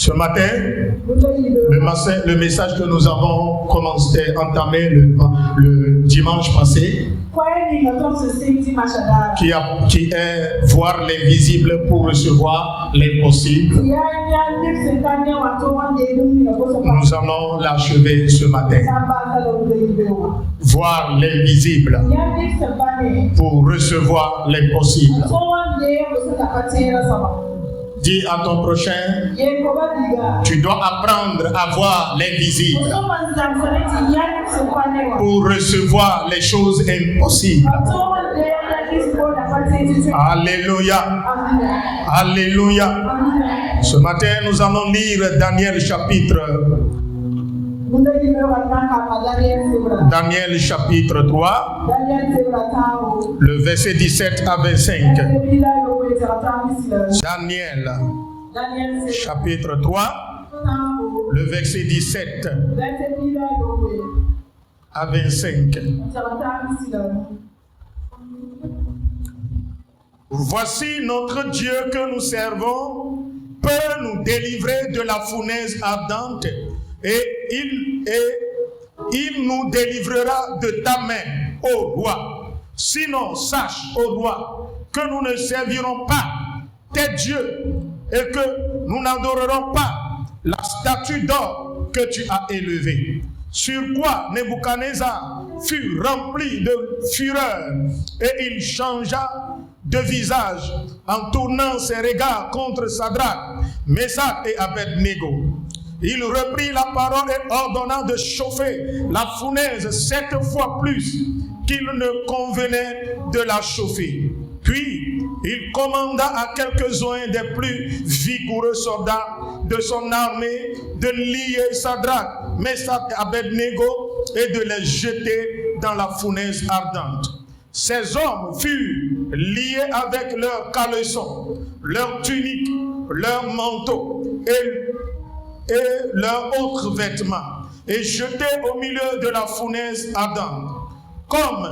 Ce matin, le message que nous avons entamé le dimanche passé, qui est voir l'invisible pour recevoir l'impossible, nous allons l'achever ce matin. Voir l'invisible pour recevoir l'impossible. Dis à ton prochain, tu dois apprendre à voir l'invisible pour recevoir les choses impossibles. Alléluia. Alléluia. Ce matin, nous allons lire Daniel chapitre 3, le verset 17 à 25. Daniel chapitre 3, le verset 17 à 25. Voici notre Dieu que nous servons peut nous délivrer de la fournaise ardente et il nous délivrera de ta main, ô roi. Sinon, sache, ô roi, que nous ne servirons pas tes dieux et que nous n'adorerons pas la statue d'or que tu as élevée. Sur quoi Nebuchadnezzar fut rempli de fureur et il changea de visage en tournant ses regards contre Sadrach, Meshach et Abednego. Il reprit la parole et ordonna de chauffer la fournaise 7 fois plus qu'il ne convenait de la chauffer. Puis, il commanda à quelques-uns des plus vigoureux soldats de son armée de lier Sadrach, Meshach et Abednego et de les jeter dans la fournaise ardente. Ces hommes furent liés avec leurs caleçons, leurs tuniques, leurs manteaux et leurs autres vêtements, et jetés au milieu de la fournaise ardente. Comme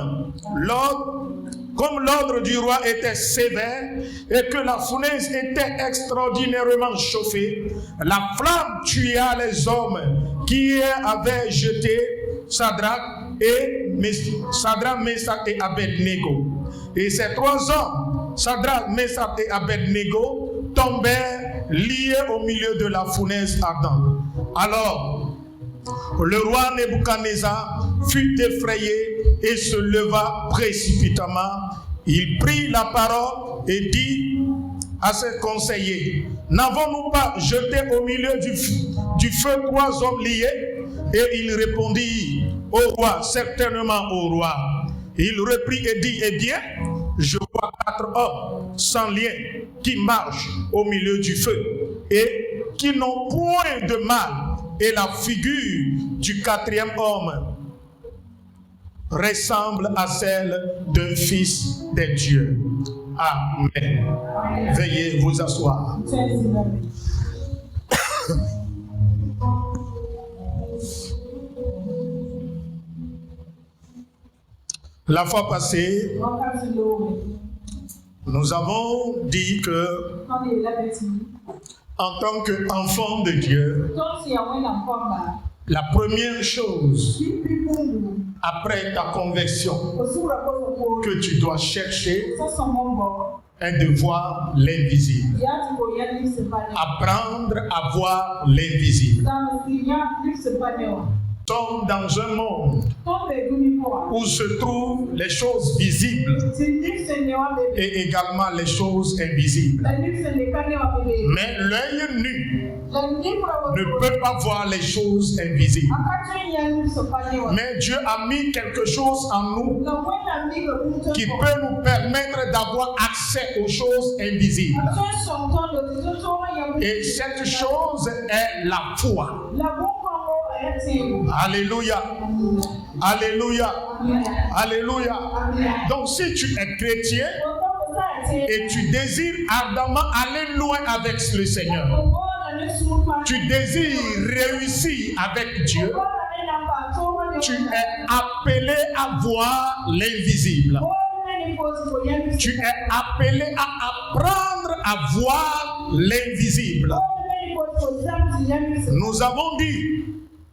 l'ordre du roi était sévère et que la fournaise était extraordinairement chauffée, la flamme tua les hommes qui avaient jeté Sadrach, Meshach et Abednego. Et ces 3 hommes, Sadrach, Meshach et Abednego, tombèrent liés au milieu de la fournaise ardente. Alors, le roi Nebuchadnezzar fut effrayé et se leva précipitamment. Il prit la parole et dit à ses conseillers, n'avons-nous pas jeté au milieu du feu 3 hommes liés? Et il répondit, au roi, certainement au roi. Il reprit et dit, eh bien, je vois 4 hommes sans lien qui marchent au milieu du feu et qui n'ont point de mal. Et la figure du 4e homme ressemble à celle d'un fils des dieux. Amen. Veuillez vous asseoir. La fois passée, nous avons dit que en tant qu'enfant de Dieu, la première chose après ta conversion que tu dois chercher est de voir l'invisible. Apprendre à voir l'invisible. Nous sommes dans un monde où se trouvent les choses visibles et également les choses invisibles. Mais l'œil nu ne peut pas voir les choses invisibles. Mais Dieu a mis quelque chose en nous qui peut nous permettre d'avoir accès aux choses invisibles. Et cette chose est la foi. Alléluia. Alléluia. Alléluia. Donc si tu es chrétien et tu désires ardemment aller loin avec le Seigneur, tu désires réussir avec Dieu, tu es appelé à voir l'invisible. Tu es appelé à apprendre à voir l'invisible. Nous avons dit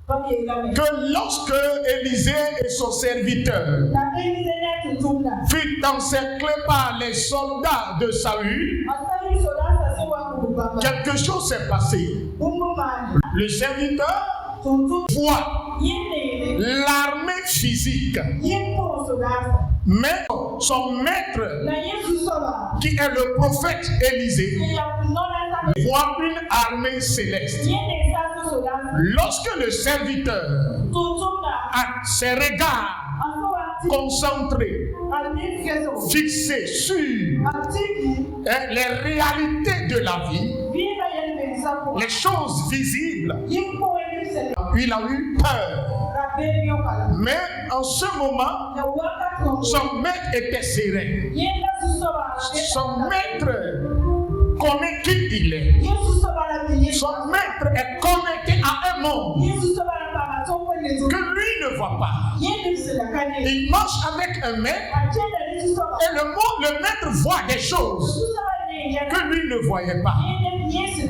que lorsque Élisée et son serviteur furent encerclés par les soldats de Saül, quelque chose s'est passé. Le serviteur voit l'armée physique, mais son maître, qui est le prophète Élisée, voit une armée céleste. Lorsque le serviteur a ses regards concentrés, fixés sur les réalités de la vie, les choses visibles, il a eu peur. Mais en ce moment, son maître était serein. Son maître connaît qui il est. Son maître est connecté à un monde que lui ne voit pas. Il marche avec un maître et le maître voit des choses que lui ne voyait pas.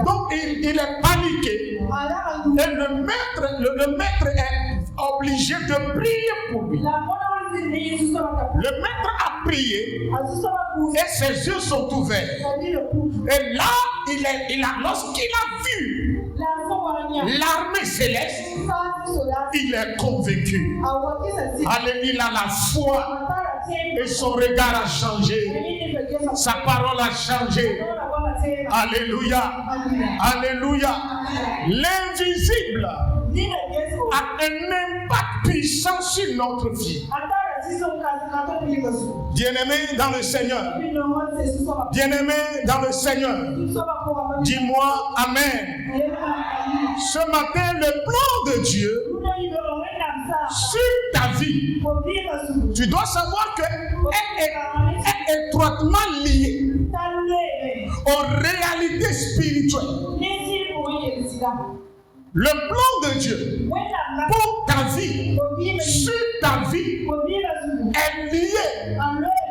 Donc il est paniqué et le maître est obligé de prier pour lui. Le maître a prié et ses yeux sont ouverts. Et là, lorsqu'il a vu l'armée céleste, il est convaincu. Alléluia, il a la foi et son regard a changé. Sa parole a changé. Alléluia. Alléluia. L'invisible a un impact puissant sur notre vie. Bien-aimé dans le Seigneur. Bien-aimé dans le Seigneur. Dis-moi Amen. Ce matin, le plan de Dieu sur ta vie, tu dois savoir qu'elle est étroitement liée aux réalités spirituelles. Le plan de Dieu pour ta vie, sur ta vie, est lié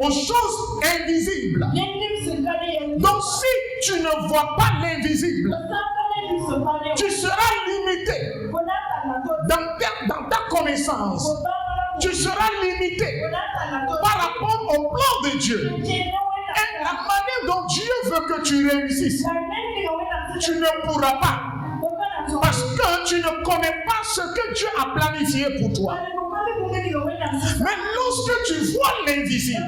aux choses invisibles. Donc si tu ne vois pas l'invisible, tu seras limité dans ta connaissance. Tu seras limité par rapport au plan de Dieu. Et la manière dont Dieu veut que tu réussisses, tu ne pourras pas. Parce que tu ne connais pas ce que Dieu a planifié pour toi. Mais lorsque tu vois l'invisible,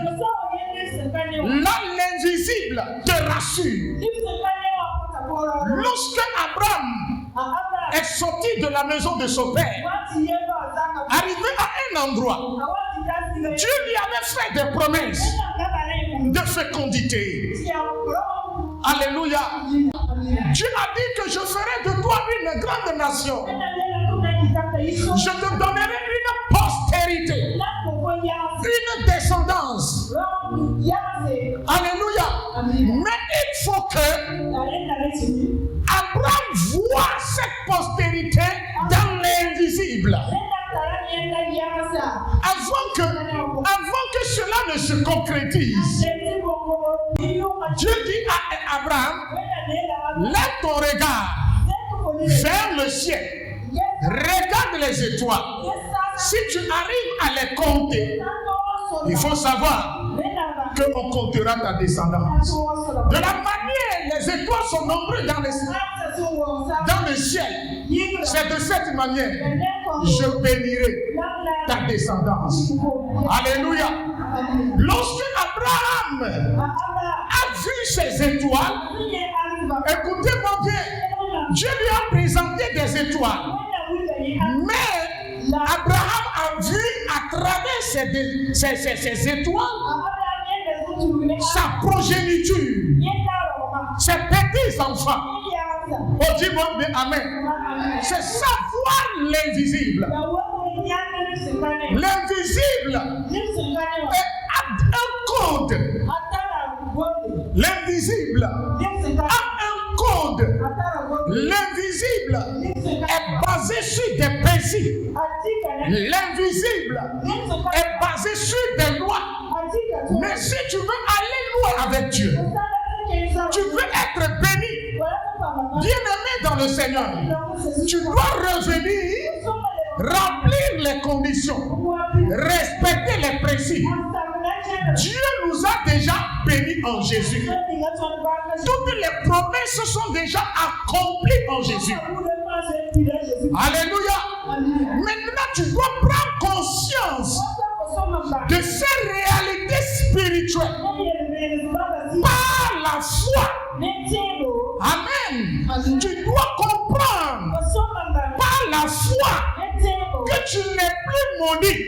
là l'invisible te rassure. Lorsque Abraham est sorti de la maison de son père, arrivé à un endroit, Dieu lui avait fait des promesses de fécondité. Alléluia. Dieu a dit que je ferai de toi une grande nation. Je te donnerai une postérité, une descendance. Alléluia. Mais il faut que Abraham voit cette postérité dans l'invisible. Avant que cela ne se concrétise, Dieu dit à Abraham, lève ton regard vers le ciel, regarde les étoiles. Si tu arrives à les compter, il faut savoir qu'on comptera ta descendance. De la manière, les étoiles sont nombreuses dans le ciel. C'est de cette manière je bénirai ta descendance. Alléluia. Lorsque Abraham a vu ces étoiles, écoutez-moi bien, Dieu lui a présenté des étoiles. Mais Abraham a vu à travers ces étoiles sa progéniture, ses petits enfants. Oh, dis-moi bien Amen. C'est savoir l'invisible. L'invisible a un code. L'invisible a un code. L'invisible est basé sur des principes. L'invisible est basé sur des lois. Mais si tu veux aller loin avec Dieu, tu veux être béni, bien-aimé dans le le Seigneur, tu dois revenir, remplir les conditions, respecter les principes. Dieu nous a déjà bénis en Jésus. Toutes les promesses sont déjà accomplies en Jésus. Alléluia. Maintenant, tu dois prendre conscience de ces réalités spirituelles par la foi. Amen. Tu dois comprendre par la foi que tu n'es plus maudit,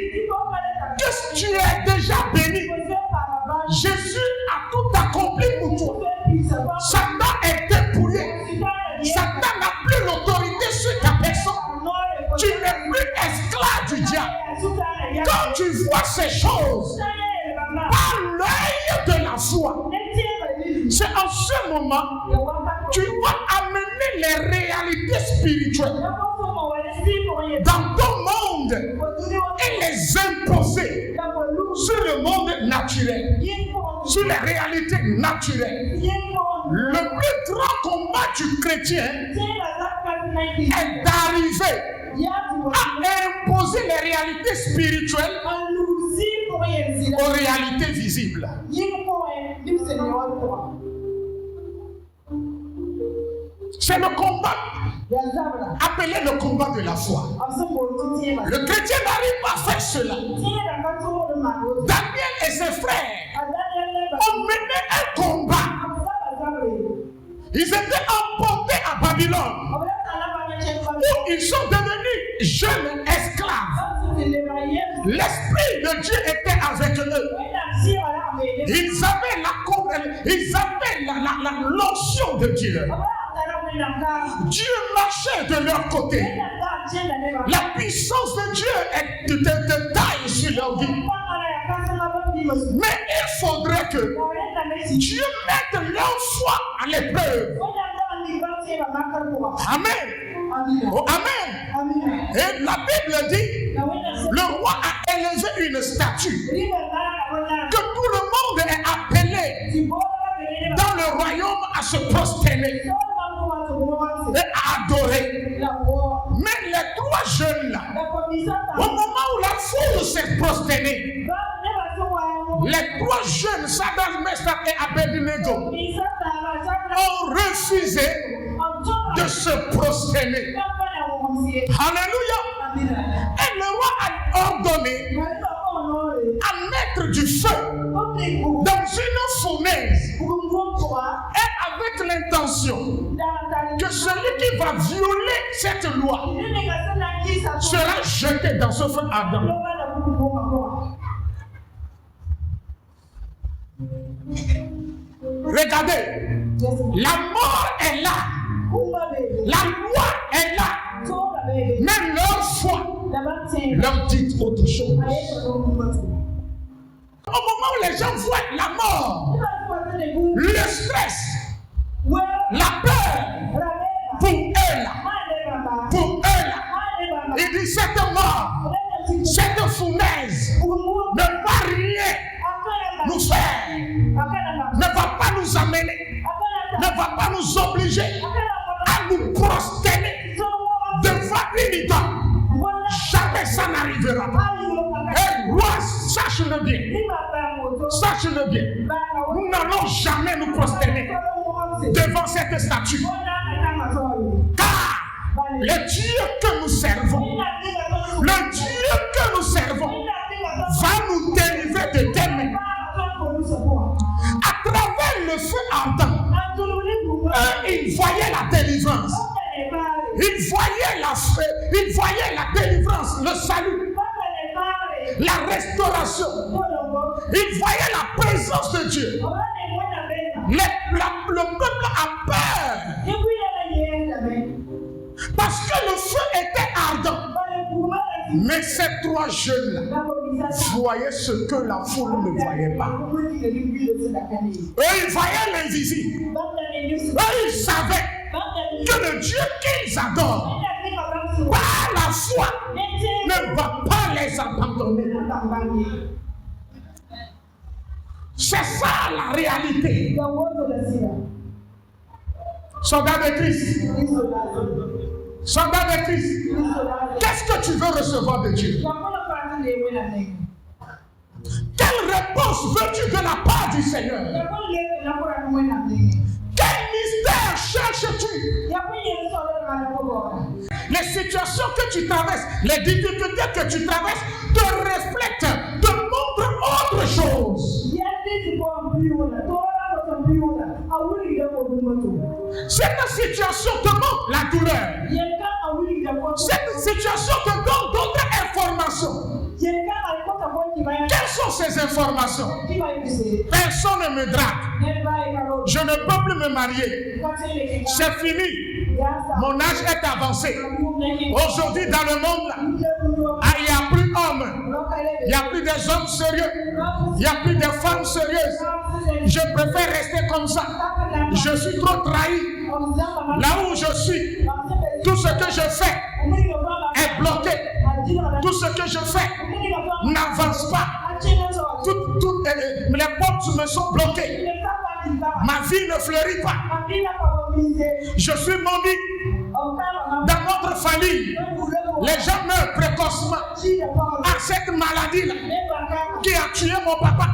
que tu es déjà béni. Jésus a tout accompli pour toi. Satan est dépouillé. Satan n'a plus l'autorité sur ta personne. Tu n'es plus esclave du diable. Quand tu vois ces choses par l'œil de la foi, c'est en ce moment tu dois amener les réalités spirituelles dans ton monde et les imposer sur le monde naturel, sur les réalités naturelles. Le plus grand combat du chrétien est d'arriver à imposer les réalités spirituelles aux réalités visibles. C'est le combat appelé le combat de la foi. Le chrétien n'arrive pas à faire cela. Daniel et ses frères ont mené un combat. Ils étaient emportés à Babylone, où ils sont devenus jeunes esclaves. L'Esprit de Dieu était avec eux. Ils avaient la l'onction de Dieu. Dieu marchait de leur côté. La puissance de Dieu est de taille sur leur vie. Mais il faudrait que Dieu mette leur foi à l'épreuve. Amen. Oh, amen. Et la Bible dit, le roi a élevé une statue que tout le monde est appelé dans le royaume à se prosterner et à adorer. Mais les trois jeunes là, au moment où la foule s'est prosternée, les trois jeunes, Shadrach, Meshach et Abednego, ont refusé de se prosterner. Alléluia. Et le roi a ordonné à mettre du feu dans une fournaise, et avec l'intention que celui qui va violer cette loi sera jeté dans ce feu ardent. Regardez, la mort est là, la loi est là, même leur foi leur dit autre chose. Au moment où les gens voient la mort, le stress, la peur, pour eux là, il dit cette mort, cette fournaise ne va rien nous faire, ne va pas nous amener, ne va pas nous obliger à nous prosterner devant une idole. Jamais ça n'arrivera pas. Et roi, sache-le bien. Sache-le bien. Nous n'allons jamais nous prosterner devant cette statue. Car le Dieu que nous servons, va nous délivrer de tes mains. À travers le feu ardent, ils voyaient la délivrance. Ils voyaient la délivrance, le salut, la restauration. Ils voyaient la présence de Dieu. Le peuple a peur parce que le feu était ardent. Mais ces trois jeunes-là voyaient ce que la foule ne voyait pas. Eux, ils voyaient l'invisible. Eux, ils savaient que le Dieu qu'ils adorent, par la foi, ne va pas les abandonner. C'est ça la réalité. Soldat de Christ. Soldat de Christ. Qu'est-ce que tu veux recevoir de Dieu? Quelle réponse veux-tu de la part du Seigneur? Quel mystère cherches-tu? Les situations que tu traverses, les difficultés que tu traverses te reflètent, te montrent autre chose. Cette situation te montre la douleur. Cette situation te donne d'autres informations. Quelles sont ces informations? Personne ne me drague. Je ne peux plus me marier. C'est fini. Mon âge est avancé. Aujourd'hui, dans le monde, il n'y a plus d'hommes. Il n'y a plus des hommes sérieux. Il n'y a plus de femmes sérieuses. Je préfère rester comme ça. Je suis trop trahi. Là où je suis, tout ce que je fais est bloqué. Tout ce que je fais n'avance pas. Les portes me sont bloquées. Ma vie ne fleurit pas. Je suis maudit. Dans notre famille, les gens meurent précocement à cette maladie-là qui a tué mon papa,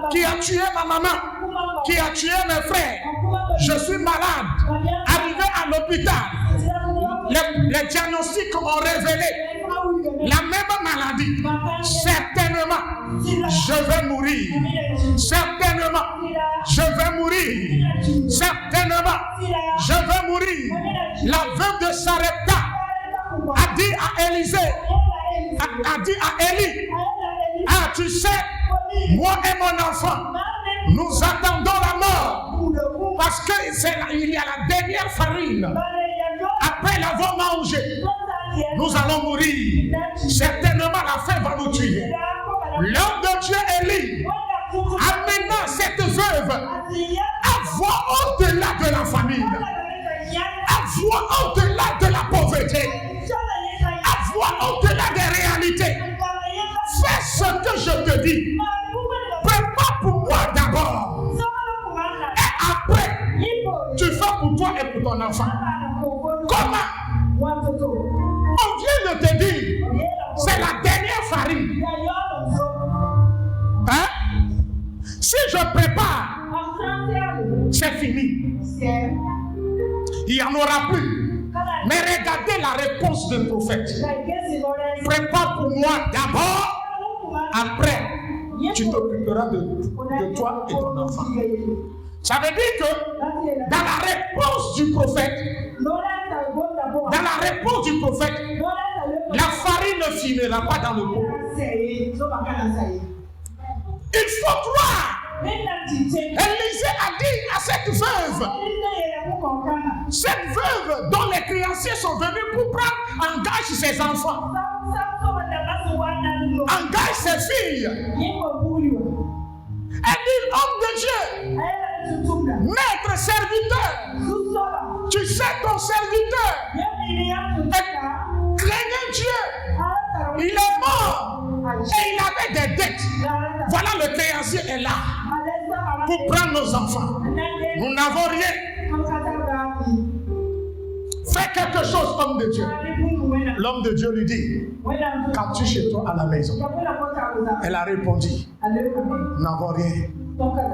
qui a tué ma maman, qui a tué mes frères. Je suis malade. Arrivé à l'hôpital, les diagnostics ont révélé la même maladie. Certainement, je vais mourir. Certainement, je vais mourir. Certainement, je vais mourir. La veuve de Sarepta a dit à Élisée, a dit à Élie, ah, tu sais, moi et mon enfant, nous attendons la mort parce qu'il y a la dernière farine. Après l'avoir mangé, nous allons mourir. Certainement, la faim va nous tuer. L'homme de Dieu Élie, amenant cette veuve à voir au-delà de la famine, à voir au-delà de la pauvreté, à voir au-delà des réalités. Fais ce que je te dis. Prépare pour moi d'abord. Et après, tu fais pour toi et pour ton enfant. Comment? On vient de te dire, c'est la dernière farine. Hein? Si je prépare, c'est fini. Il n'y en aura plus. Mais regardez la réponse du prophète. Prépare pour moi d'abord, après, tu t'occuperas de toi et ton enfant. Ça veut dire que dans la réponse du prophète, la farine ne finira pas dans le pot. Il faut croire. Élisée a dit à cette veuve dont les créanciers sont venus pour prendre en gage ses enfants, en gage ses filles. Elle dit, homme de Dieu, maître serviteur, tu sais ton serviteur craignait Dieu, il est mort et il avait des dettes. Voilà, le créancier est là pour prendre nos enfants. Nous n'avons rien. Fais quelque chose, homme de Dieu. L'homme de Dieu lui dit, qu'as-tu chez toi à la maison? Elle a répondu, nous n'avons rien,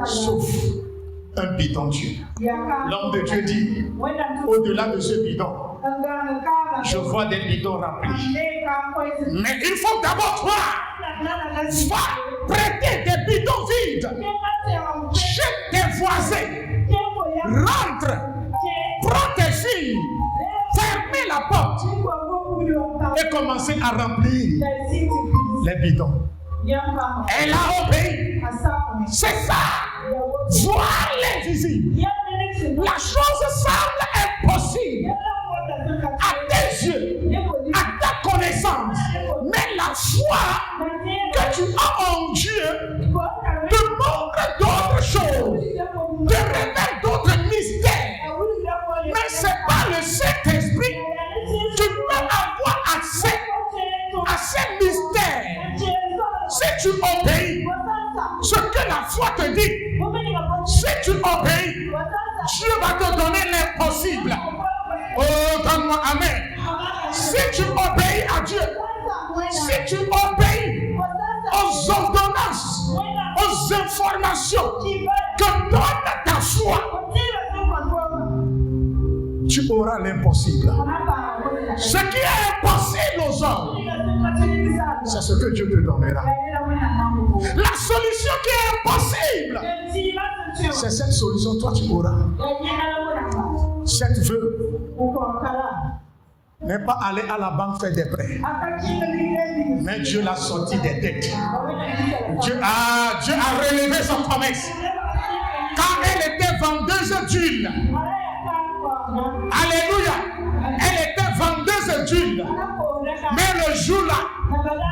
sauf un bidon Dieu. L'homme de Dieu dit, au-delà de ce bidon, je vois des bidons remplis. Mais il faut d'abord croire. Va prêter des bidons vides chez tes voisins. Rentre, prends tes filles, fermez la porte et commencez à remplir les bidons. Elle a obéi. C'est ça. Voir l'invisible. La chose semble impossible à tes yeux, à ta connaissance. Mais la foi que tu as en Dieu te montre d'autres choses, te révèle d'autres mystères. Mais ce n'est pas le Saint-Esprit. Tu peux avoir accès à ces mystères si tu obéis ce que la foi te dit. Si tu obéis, Dieu va te donner l'impossible. Oh, donne-moi amen. Si tu obéis à Dieu, si tu obéis aux ordonnances, aux informations que donne ta foi, tu auras l'impossible. Ce qui est impossible aux hommes, c'est ce que Dieu te donnera. La solution qui est impossible, c'est cette solution, toi tu auras. Cette veuve n'est pas allée à la banque faire des prêts, mais Dieu l'a sorti des dettes. Dieu a relevé son promesse. Quand elle était vendeuse d'huile, alléluia, elle était vendeuse d'huile, mais le jour-là,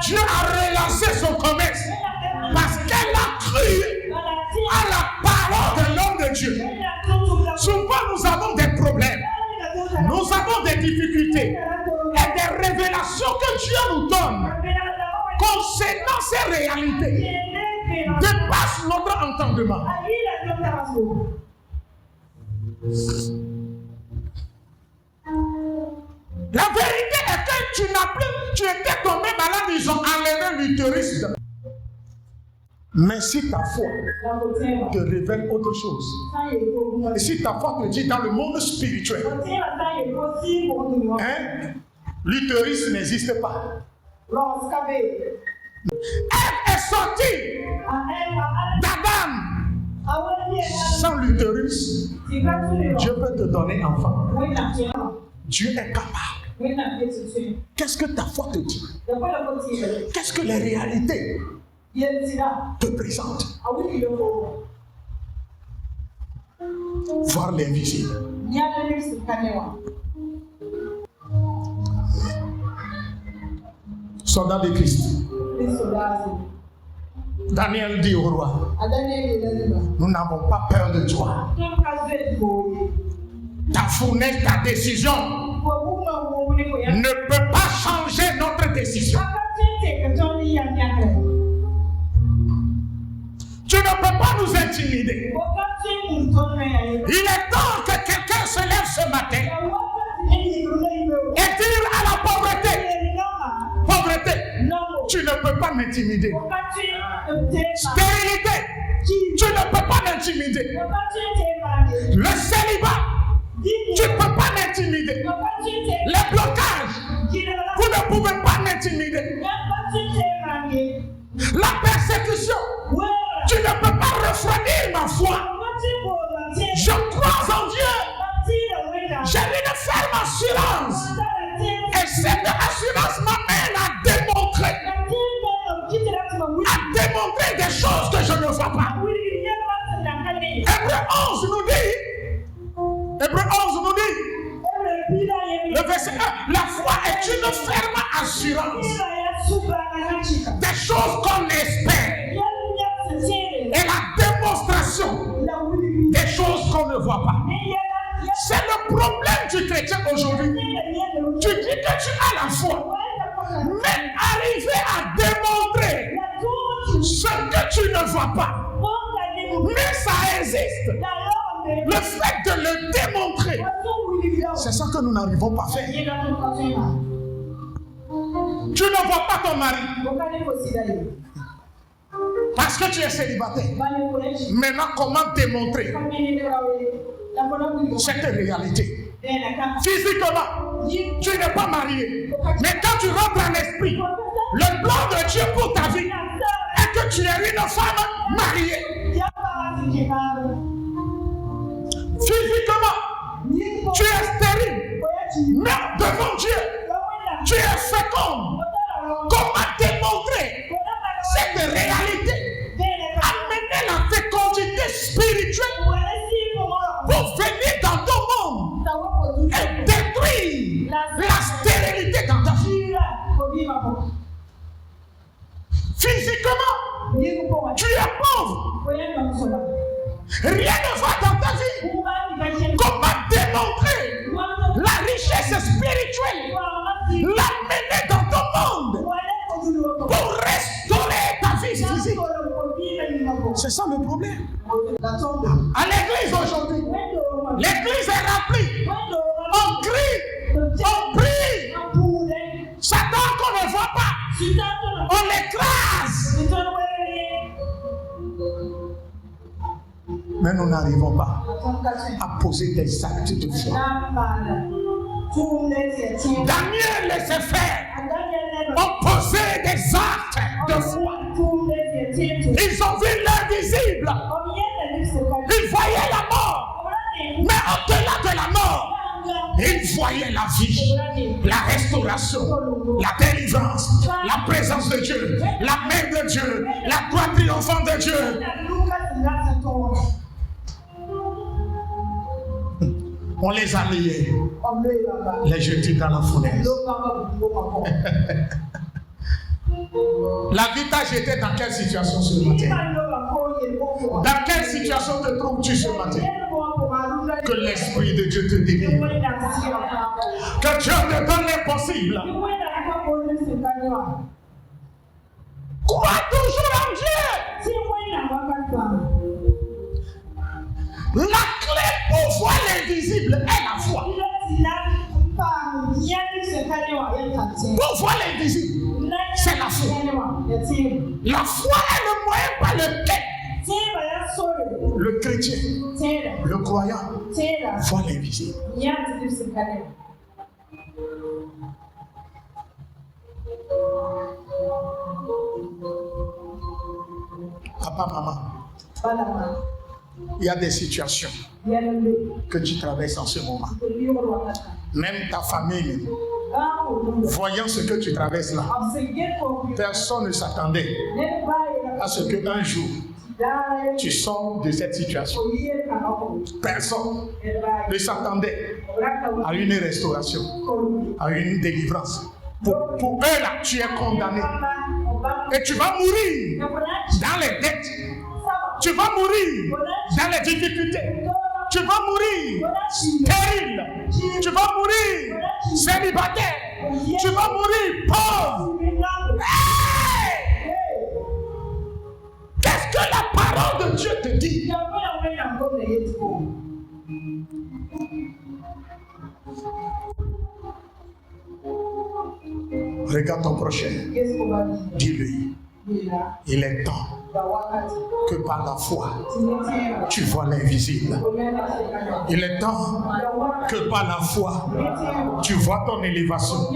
Dieu a relancé son commerce parce qu'elle a cru à la parole de l'homme de Dieu. Souvent nous avons des problèmes, nous avons des difficultés et des révélations que Dieu nous donne concernant ces réalités dépassent notre entendement. La vérité est que tu étais tombé malade, ils ont enlevé l'utérus. Mais si ta foi te révèle autre chose, et si ta foi te dit dans le monde spirituel, l'utérus n'existe pas. Elle est sortie d'Adam sans l'utérus. Dieu peut te donner enfant. Dieu est capable. Qu'est-ce que ta foi te dit? Qu'est-ce que les réalités te présentent? Voir l'invisible. Soldat de Christ. Daniel dit au roi, nous n'avons pas peur de toi. Ta fournaise, ta décision ne peut pas changer notre décision. Tu ne peux pas nous intimider. Il est temps que quelqu'un se lève ce matin et dire à la pauvreté, pauvreté, tu ne peux pas m'intimider. Stérilité, tu ne peux pas m'intimider. Le célibat, tu ne peux pas m'intimider. Les blocages, vous ne pouvez pas m'intimider. La persécution, tu ne peux pas refroidir ma foi. Je crois en Dieu. J'ai une ferme assurance. Et cette assurance m'amène à démontrer des choses que je ne vois pas. Hébreu 11 nous dit, le verset 1, la foi est une ferme assurance des choses qu'on espère et la démonstration des choses qu'on ne voit pas. C'est le problème du chrétien aujourd'hui. Tu dis que tu as la foi, mais arriver à démontrer ce que tu ne vois pas, mais ça existe. Le fait de le démontrer, c'est ça que nous n'arrivons pas à faire. Tu ne vois pas ton mari parce que tu es célibataire. Maintenant, comment démontrer cette réalité? Physiquement, tu n'es pas marié. Mais quand tu rentres en esprit, le plan de Dieu pour ta vie est que tu es une femme mariée. Physiquement, tu es stérile. Mais devant Dieu, tu es féconde. Comment démontrer cette réalité? Amener la fécondité spirituelle pour venir dans ton monde et détruire la stérilité dans ta vie. Physiquement, tu es pauvre. Rien ne va dans ta vie. Comment démontrer la richesse spirituelle? L'amener dans ton monde pour restaurer ta vie physique. C'est ça le problème. À l'église aujourd'hui, l'église est remplie. On crie, on prie. Satan qu'on ne voit pas, on l'écrase. Mais nous n'arrivons pas à poser des actes de foi. Daniel laissait faire. On posait des actes de foi. Ils ont vu l'invisible. Ils voyaient la mort. Mais au-delà de la mort, ils voyaient la vie, la restauration, la délivrance, la présence de Dieu, la main de Dieu, la gloire triomphante de Dieu. On les a liés, les jetés dans la fournaise. La vie t'a jeté dans quelle situation ce matin? Dans quelle situation te trouves-tu ce matin? Que l'Esprit de Dieu te délivre. Que Dieu te donne l'impossible. Crois toujours en Dieu. La clé pour voir l'invisible est la foi. Pour voir l'invisible, c'est la foi. La foi est le moyen par lequel le chrétien, le croyant, voit l'invisible. Papa, maman, il y a des situations que tu traverses en ce moment. Même ta famille, voyant ce que tu traverses là, personne ne s'attendait à ce qu'un jour tu sors de cette situation. Personne ne s'attendait à une restauration, à une délivrance. Pour eux là, tu es condamné. Et tu vas mourir dans les dettes. Tu vas mourir dans les difficultés. Tu vas mourir stérile. Tu vas mourir célibataire. Tu vas mourir pauvre. Hey! Qu'est-ce que la parole de Dieu te dit? Regarde ton prochain. Dis-lui. Il est temps que par la foi, tu vois l'invisible. Il est temps que par la foi, tu vois ton élévation.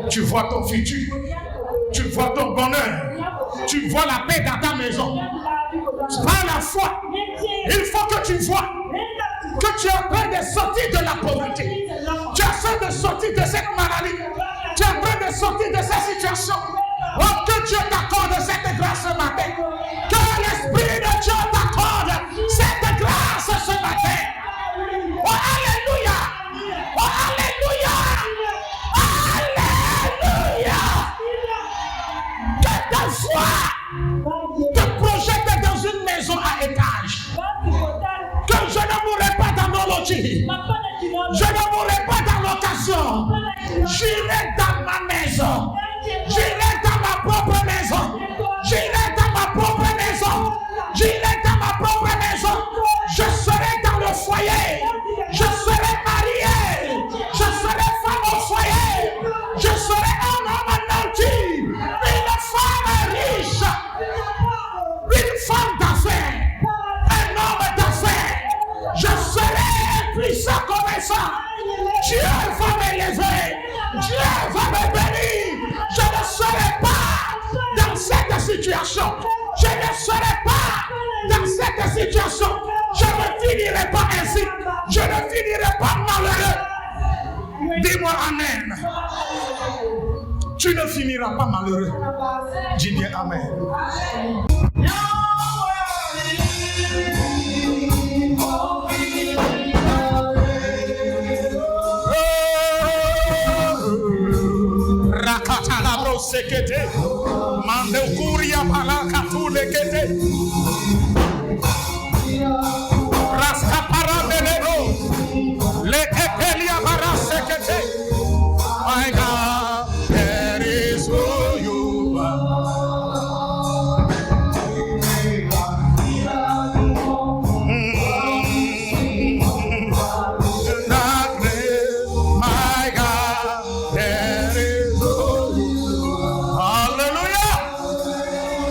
Tu vois ton futur. Tu vois ton bonheur. Tu vois la paix dans ta maison. Par la foi, il faut que tu vois que tu es en train de sortir de la pauvreté. Tu es en train de sortir de cette maladie. Tu es en train de sortir de cette situation. Oh, que Dieu t'accorde cette grâce ce matin. Que l'Esprit de Dieu t'accorde cette grâce ce matin. Oh, alléluia. Oh, alléluia. Alléluia. Que ta foi te projette dans une maison à étage. Que je ne mourrai pas dans nos logis. Je ne mourrai pas dans l'occasion. J'irai dans ma maison. J'irai dans ma propre maison. J'irai dans ma propre maison. J'irai dans ma propre maison. Je serai dans le foyer. Je serai marié. Je serai femme au foyer. Je serai un homme nanti. Une femme riche. Une femme d'affaires. Un homme d'affaires. Je serai un puissant commerçant. Dieu va m'élever. Dieu va me bénir. Je ne serai pas dans cette situation. Je ne serai pas dans cette situation. Je ne finirai pas ainsi. Je ne finirai pas malheureux. Dis-moi Amen. Tu ne finiras pas malheureux. Dis bien Amen. Rakatala sekete, mande kuria palaka tulekete, raska paramelero, le ekelia bara sekete. My God, there is who you are. est résolu. Alléluia.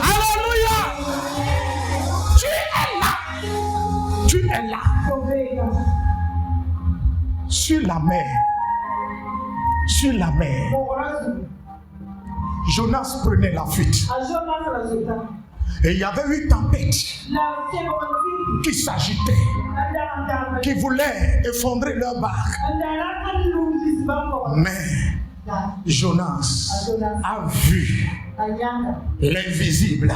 Alléluia. Tu es là. Tu es là. Sur la mer. Sur la mer. Jonas prenait la fuite. Et il y avait une tempête qui s'agitait, qui voulait effondrer leur barque. Mais Jonas a vu l'invisible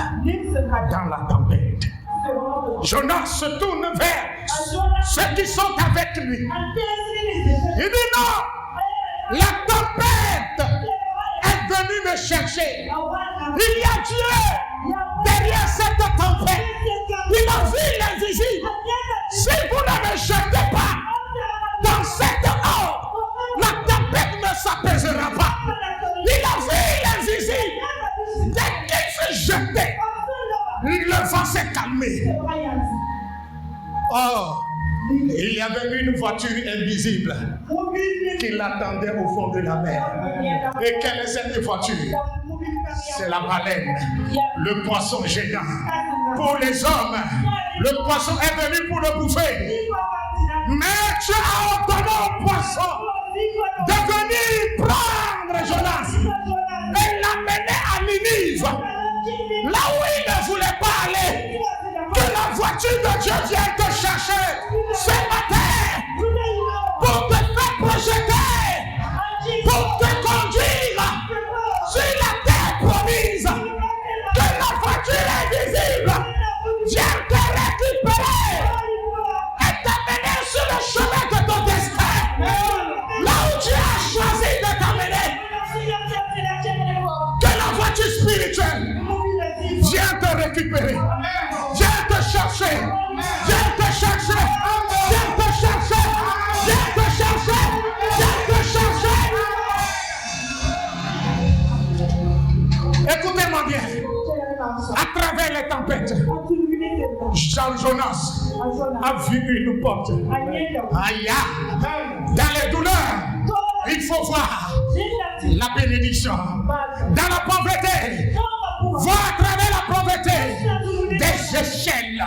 dans la tempête. Jonas se tourne vers ceux qui sont avec lui. Il dit non, la tempête est venue me chercher. Il y a Dieu derrière cette tempête. Il a vu l'invisible. Si vous ne me jetez pas dans cette eau, la tempête ne s'apaisera pas. Il a vu l'invisible. Dès qu'il s'est jeté, le vent s'est calmé. Oh, il y avait une voiture invisible qui l'attendait au fond de la mer. Et quelle est cette voiture? C'est la baleine, le poisson géant. Pour les hommes, le poisson est venu pour le bouffer. Mais tu as ordonné au poisson de venir prendre Jonas et l'amener à Ninive, là où il ne voulait pas aller. Que la voiture de Dieu vienne te chercher ce matin pour te faire projeter, pour te conduire sur la terre promise. Que la voiture invisible vienne te récupérer et t'amener sur le chemin de ton destin, là où tu as choisi de t'amener. Que la voiture spirituelle vienne te récupérer. Viens te chercher, viens te chercher, viens te chercher, viens te chercher, viens te chercher. Écoutez-moi bien. À travers les tempêtes, Jonas a vu une porte. Aïe, dans les douleurs, il faut voir la bénédiction. Dans la pauvreté, voir à travers la pauvreté des échelles.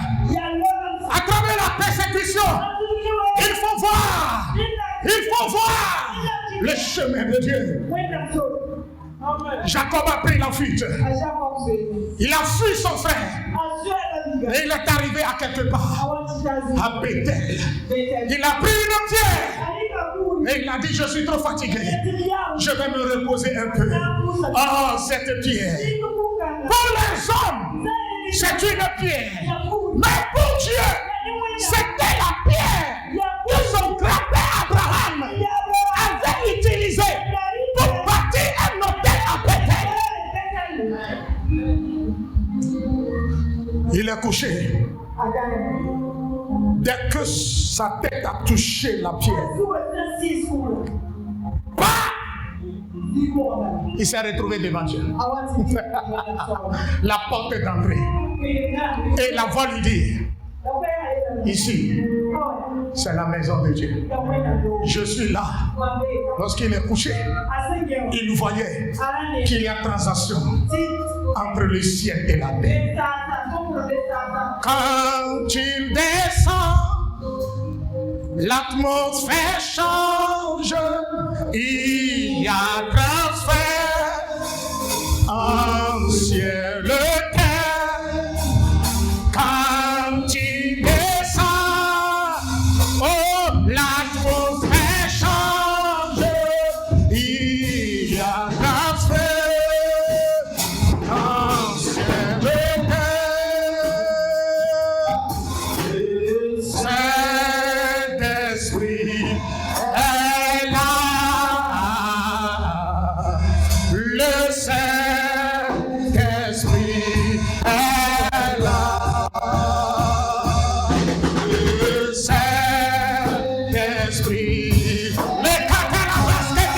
À travers la persécution, il faut voir le chemin de Dieu. Jacob a pris la fuite. Il a fui son frère. Et il est arrivé à quelque part, à Bethel. Il a pris une pierre. Et il a dit, je suis trop fatigué. Je vais me reposer un peu. Oh, cette pierre. Pour les hommes, c'est une pierre. Mais pour Dieu, c'était la pierre que son grand-père Abraham avait utilisée pour bâtir un hôtel à Bethel. Il est couché. Dès que sa tête a touché la pierre, il s'est retrouvé devant Dieu. La porte est d'entrée. Et la voix lui dit, ici, c'est la maison de Dieu. Je suis là. Lorsqu'il est couché, il voyait qu'il y a transaction entre le ciel et la terre. Quand il descend, l'atmosphère change. Il y a transfert en ciel et terre. Quand il descend, oh, l'atmosphère change. Il y a transfert en ciel et terre. Saint-Esprit est là. Le Saint-Esprit est là. Le Saint-Esprit. Les catarabasques.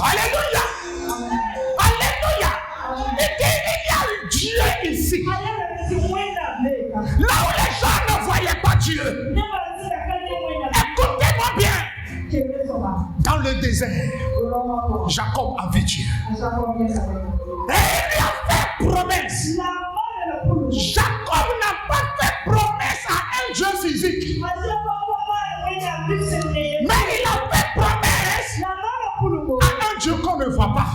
Alléluia. Alléluia. Il y a Dieu ici. Là où les gens ne voyaient pas Dieu. Écoutez-moi bien. Dans le désert, Jacob a vu Dieu. Et il lui a fait promesse. Jacob n'a pas fait promesse à un Dieu physique. Mais il a fait promesse à un Dieu qu'on ne voit pas.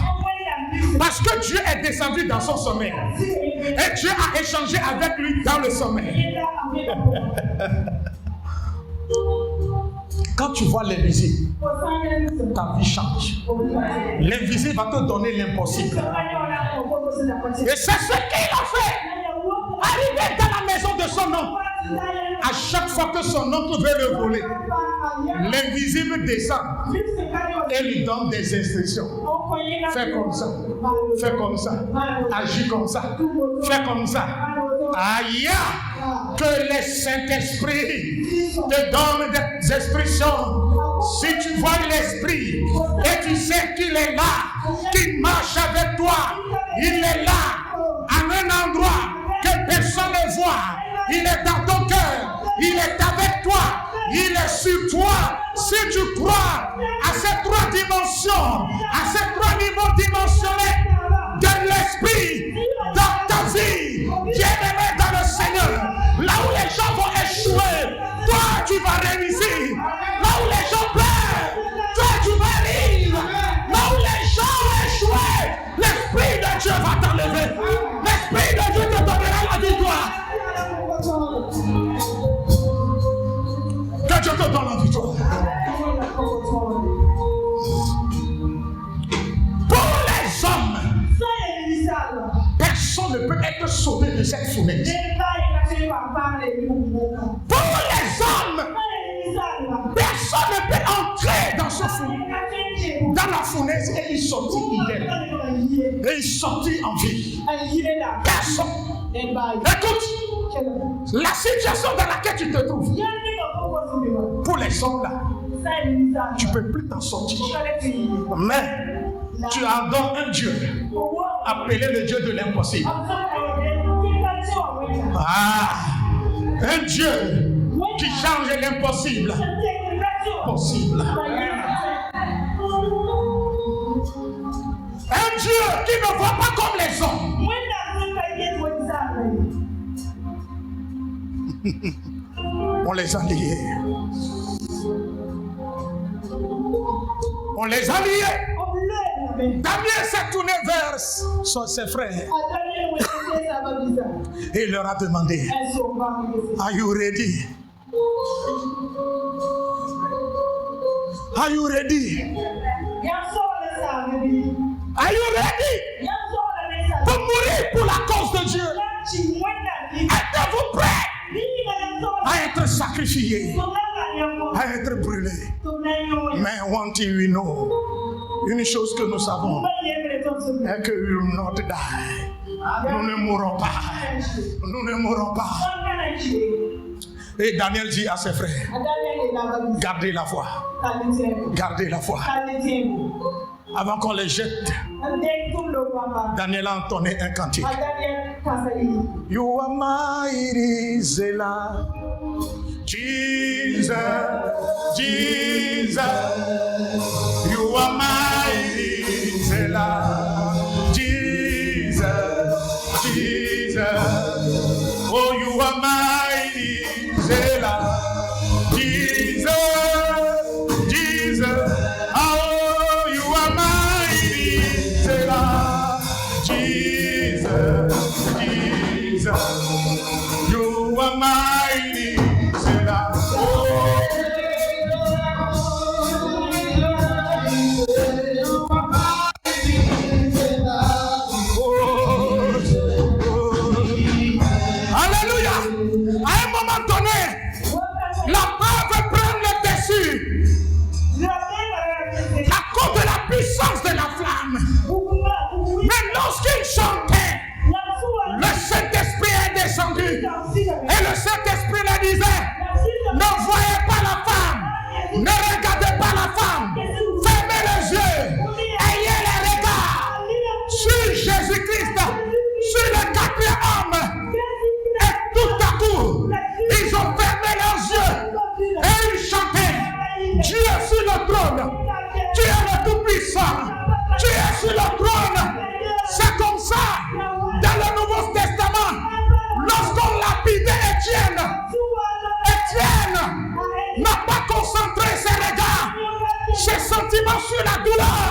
Parce que Dieu est descendu dans son sommeil. Et Dieu a échangé avec lui dans le sommeil. Quand tu vois l'invisible, ta vie change. L'invisible va te donner l'impossible. Et c'est ce qu'il a fait. Arrivé dans la maison de son oncle, à chaque fois que son oncle veut le voler, l'invisible descend et lui donne des instructions. Fais comme ça, fais comme ça, agis comme ça, fais comme ça. Aïe, que le Saint-Esprit te donne des instructions. Si tu vois l'Esprit et tu sais qu'il est là, qu'il marche avec toi, il est là, à un endroit que personne ne voit. Il est dans ton cœur, il est avec toi, il est sur toi. Si tu crois à ces trois dimensions, à ces trois niveaux dimensionnels de l'Esprit dans ta vie, bien-aimé dans le Seigneur, là où les gens vont échouer, toi tu vas réussir. Là où les gens pleurent, toi tu vas rire. Là où les gens ont échoué, l'Esprit de Dieu va t'enlever. L'Esprit de Dieu te donnera la victoire. Que Dieu te donne la victoire. Pour les hommes, personne ne peut être sauvé de cette fournaise. Pour les hommes, personne ne peut entrer dans ce fournaise, dans la fournaise et y sortir idem. Et y sortir en vie. Personne. Écoute, la situation dans laquelle tu te trouves, pour les hommes là, tu ne peux plus t'en sortir. Mais tu adores un Dieu appelé le Dieu de l'impossible. Un Dieu qui change l'impossible possible. Un Dieu qui ne voit pas comme les hommes. On les a liés. On les a liés. Daniel s'est tourné vers ses frères et il leur a demandé, are you ready? Are you ready? Are you ready? Pour mourir pour la cause de Dieu. Êtes-vous prêts à être sacrifiés, à être brûlés? Mais one thing we know, une chose que nous savons est que we will not die. Nous ne mourrons pas. Nous ne mourrons pas. Et Daniel dit à ses frères, gardez la foi. Gardez la foi. Avant qu'on les jette, Daniel a entonné un cantique. You are mighty, Zela. Jesus, Jesus. You are mighty, Zela. Jesus, Jesus. Oh, you are mighty, Zela. Jesus, Jesus. Oh, you are mighty, Zela. Jesus, Jesus. You are mighty, Zela. De la flamme. Mais lorsqu'il chantait, le Saint descendu. Et le Saint-Esprit leur disait, ne voyez pas la femme, ne regardez pas la femme, fermez les yeux, ayez les regards sur Jésus-Christ, sur le quatrième homme. Et tout à coup, ils ont fermé leurs yeux et ils chantaient, Dieu est sur le trône, tu es le Tout-Puissant, tu es sur le trône. C'est comme ça, dans le Nouveau Testament, lorsqu'on lapidait Étienne n'a pas concentré ses regards, ses sentiments sur la douleur,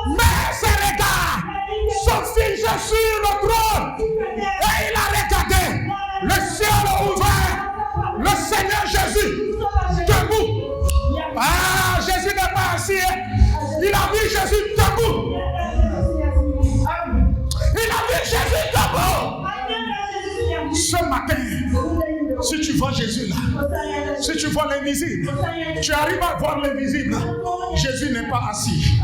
mais ses regards sont figés sur le trône. Et il a regardé le ciel ouvert, le Seigneur Jésus debout. Ah, Jésus n'est pas assis, il a vu Jésus debout. Il a vu Jésus debout. Ce matin, si tu vois Jésus là, si tu vois l'invisible, tu arrives à voir l'invisible. Jésus n'est pas assis.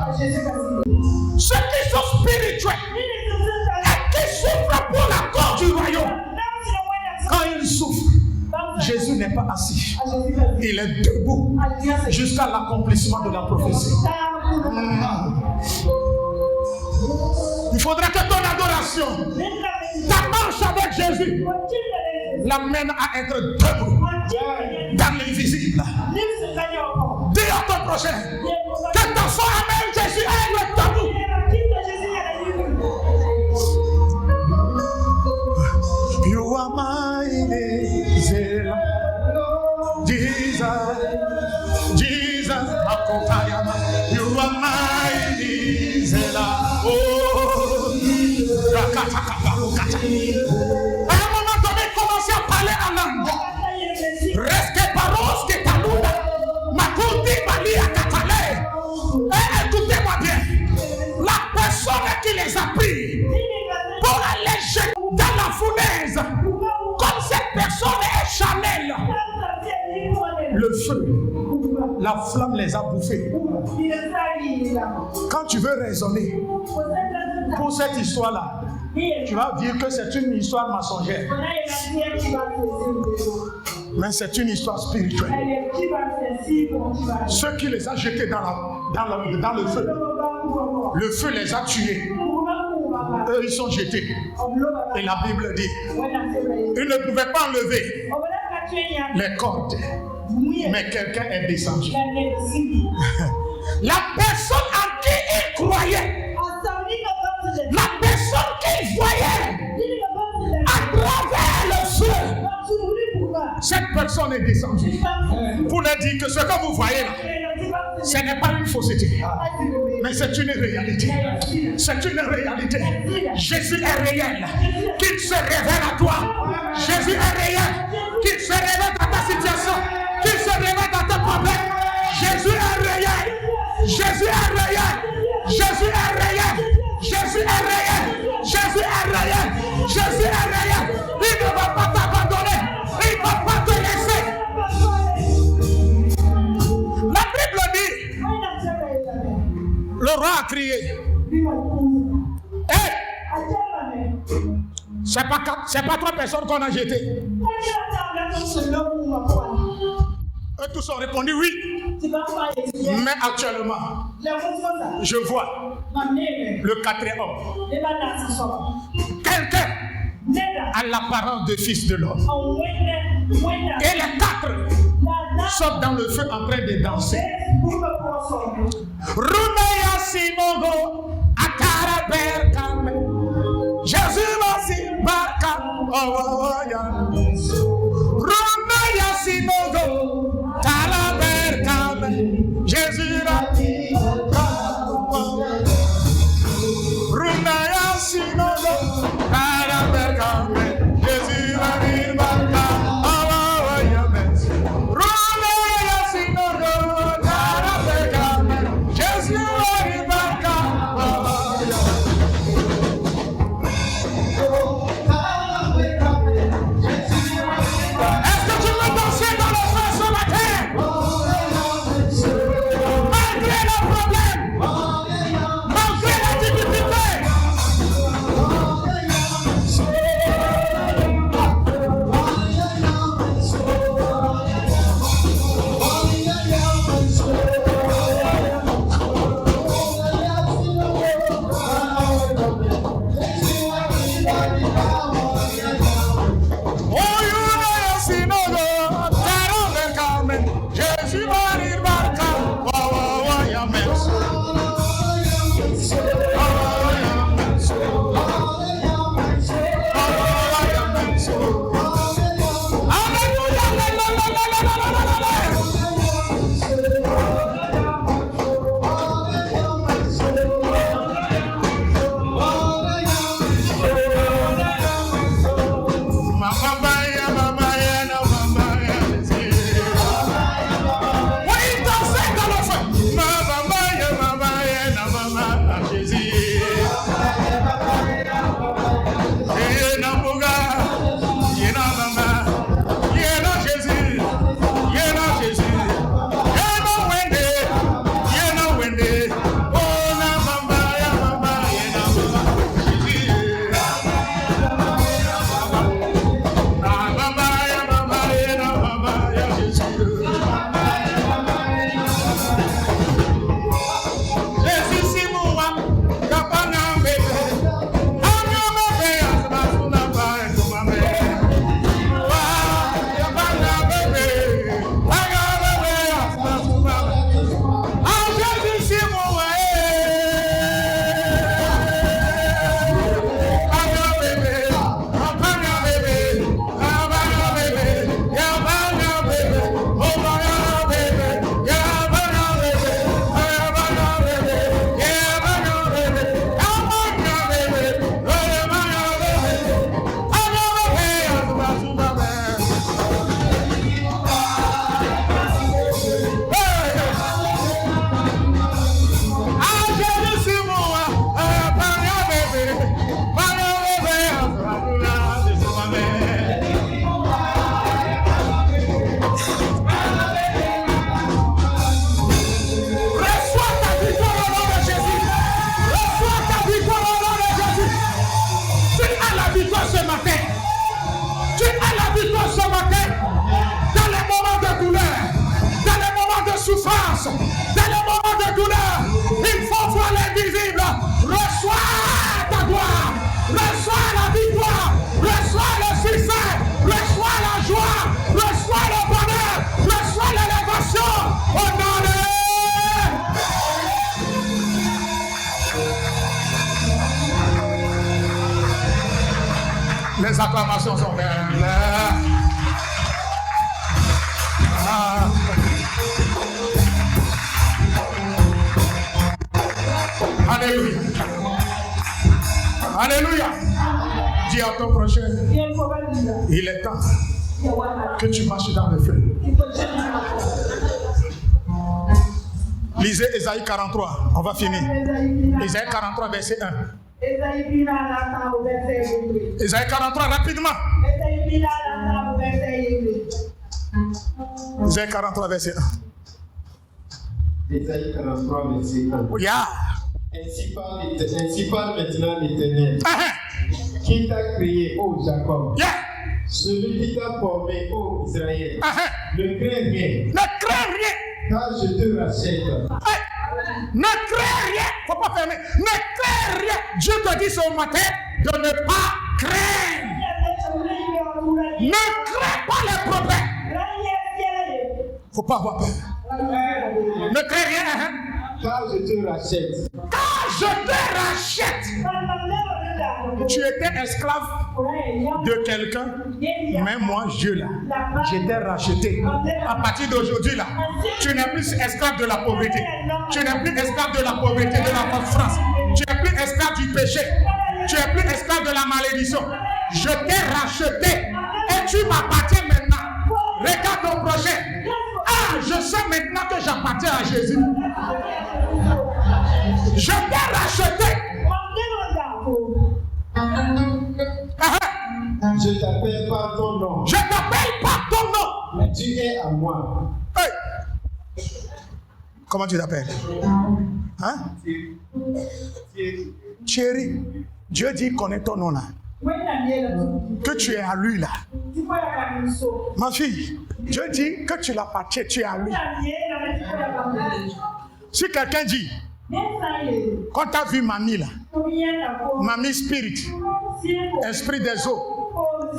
Ceux qui sont spirituels et qui souffrent pour la cause du royaume, quand ils souffrent, Jésus n'est pas assis. Il est debout jusqu'à l'accomplissement de la prophétie. Il faudrait que ton adoration, ta marche avec Jésus, l'amène à être debout dans l'invisible. Dis à ton prochain que ton foi amène Jésus à être debout. You are my Israel, Jesus, Akotayama. You are my Israel. Oh, Rakata. À un moment donné, commencez à parler en langue. Reste paros que taluda. Makundi balia katale. Et écoutez-moi bien. La personne qui les a pris pour aller jeter dans la fournaise, comme cette personne est Chanel, le feu, la flamme les a bouffés. Quand tu veux raisonner pour cette histoire-là, tu vas dire que c'est une histoire mensongère. Mais c'est une histoire spirituelle. Ceux qui les a jetés dans le feu les a tués. Eux, ils sont jetés. Et la Bible dit, ils ne pouvaient pas enlever les cordes. Mais quelqu'un est descendu. La personne en qui il croyait, la personne qu'il voyait à travers le feu, cette personne est descendue pour leur dire que ce que vous voyez là, ce n'est pas une fausseté, mais c'est une réalité. C'est une réalité. Jésus est réel. Qu'il se révèle à toi. Jésus est réel. Qu'il se révèle dans ta situation. Qu'il se révèle dans tes problèmes. Jésus est réel. Jésus est réel. Jésus est réel. Jésus est réel. Jésus est réel. Jésus est réel. Il ne va pas t'abandonner. Il ne va pas te laisser. La Bible dit, le roi a crié. C'est pas 3 personnes qu'on a jetées. Eux tous ont répondu oui. Mais actuellement, je vois le 4e homme. Quelqu'un a l'apparence de fils de l'homme. Et les 4 sont dans le feu en train de danser. Runaya Simogo, Akara Berkame, Jésus Massi Barkam, Runaya Simogo, Akara Berkame, Jésus Massi Barkam, Runaya Simogo, Akara Berkame, Jésus Massi Barkam. acclamations sont belles. Alléluia. Alléluia. Dis à ton prochain, il est temps que tu marches dans le feu. Lisez Ésaïe 43, on va finir. Ésaïe 43, verset 1. Ésaïe 43, rapidement. Ésaïe 43, verset 1. Ésaïe 43, verset 1. Yeah. Ainsi parle maintenant l'Éternel, qui t'a créé, ô Jacob, celui qui t'a formé, ô Israël. Ne crains rien. Ne crains rien. Car je te rachète. Ne crains rien. Faut pas fermer. Ne crains rien. Dieu te dit ce matin de ne pas craindre. Ne crains pas les problèmes. Faut pas avoir peur. Ne crains rien. Car je te rachète. Car je te rachète. Tu étais esclave de quelqu'un, mais moi, Dieu là, je t'ai racheté. À partir d'aujourd'hui là, tu n'es plus esclave de la pauvreté. Tu n'es plus esclave de la pauvreté, de la souffrance. Tu n'es plus esclave du péché. Tu n'es plus esclave de la malédiction. Je t'ai racheté et tu m'appartiens maintenant. Regarde ton prochain. Ah, je sais maintenant que j'appartiens à Jésus. Je t'ai racheté. Je t'appelle par ton nom. Je t'appelle par ton nom. Mais tu es à moi. Hey. Comment tu t'appelles? Hein? Thierry. Dieu dit connais ton nom là. Que tu es à lui là. Ma fille, Dieu dit que tu l'appartiens, tu es à lui. Si quelqu'un dit, quand tu as vu mamie là, mamie spirit, esprit des eaux,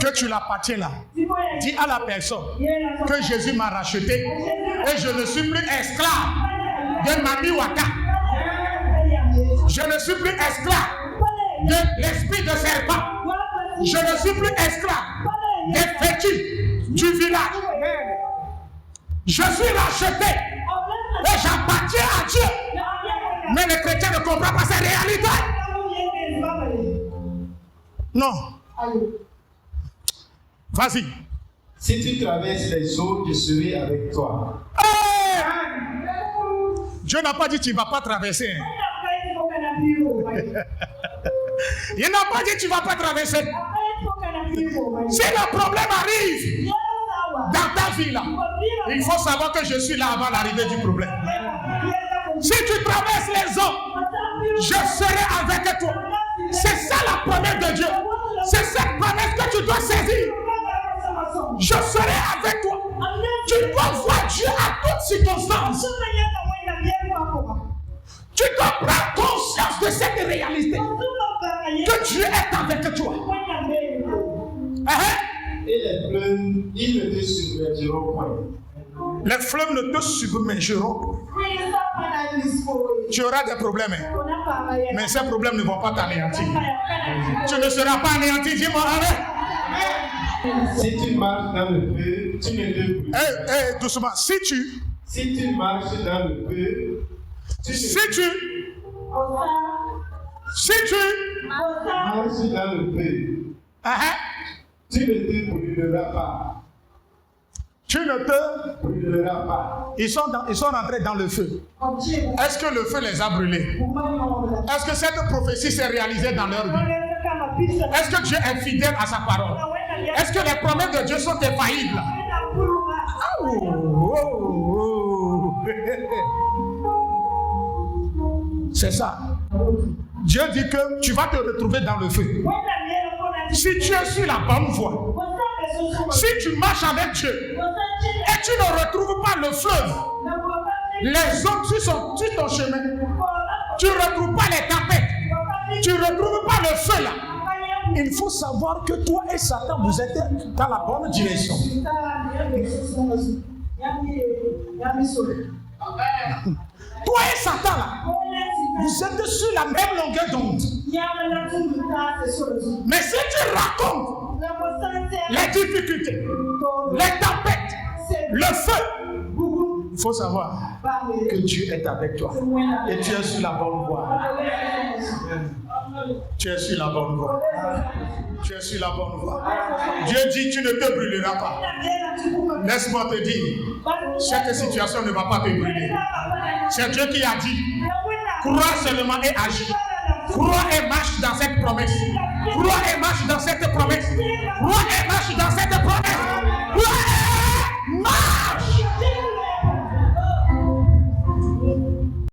que tu l'appartiens là, dis à la personne que Jésus m'a racheté et je ne suis plus esclave de mamie Waka. Je ne suis plus esclave de l'esprit de serpent. Je ne suis plus esclave des fétiches du village. Je suis racheté et j'appartiens à Dieu. Mais les chrétiens ne comprennent pas ces réalités. Non. Vas-y. Si tu traverses les eaux, je serai avec toi. Hey! Dieu n'a pas dit tu ne vas pas traverser. Il n'a pas dit tu ne vas pas traverser. Si le problème arrive dans ta vie là, il faut savoir que je suis là avant l'arrivée du problème. Si tu traverses les eaux, je serai avec toi. C'est ça la promesse de Dieu. C'est cette promesse que tu dois saisir. Je serai avec toi. Tu dois voir Dieu à toutes circonstances. Tu dois prendre conscience de cette réalité. Que Dieu est avec toi. Et les fleuves, ils ne te submergeront point. Les fleuves ne te submergeront. Tu auras des problèmes. Mais ces problèmes ne vont pas t'anéantir. Tu ne seras pas anéanti. Dis-moi, allez. Si tu marches dans le feu, tu ne te brûles. Doucement. Si tu marches dans le feu, si tu marches dans le feu, tu ne te brûleras pas. Tu ne te brûleras pas. Ils sont rentrés dans le feu. Est-ce que le feu les a brûlés? Est-ce que cette prophétie s'est réalisée dans leur vie? Est-ce que Dieu est fidèle à sa parole? Est-ce que les promesses de Dieu sont infaillibles? C'est ça. Dieu dit que tu vas te retrouver dans le feu. Si tu es sur la bonne voie, si tu marches avec Dieu et tu ne retrouves pas le fleuve, les autres sur ton chemin, tu ne retrouves pas les tapettes, tu ne retrouves pas le feu là. Il faut savoir que toi et Satan, vous êtes dans la bonne direction. Toi et Satan là, vous êtes sur la même longueur d'onde. Mais si tu racontes les difficultés, les tempêtes, le feu. Il faut savoir que Dieu est avec toi et tu es sur la bonne voie. Tu es sur la bonne voie. Tu es sur la bonne voie. Dieu dit tu ne te brûleras pas. Laisse-moi te dire, cette situation ne va pas te brûler. C'est Dieu qui a dit, crois seulement et agis. Crois et marche dans cette promesse. Crois et marche dans cette promesse. Crois et marche dans cette promesse.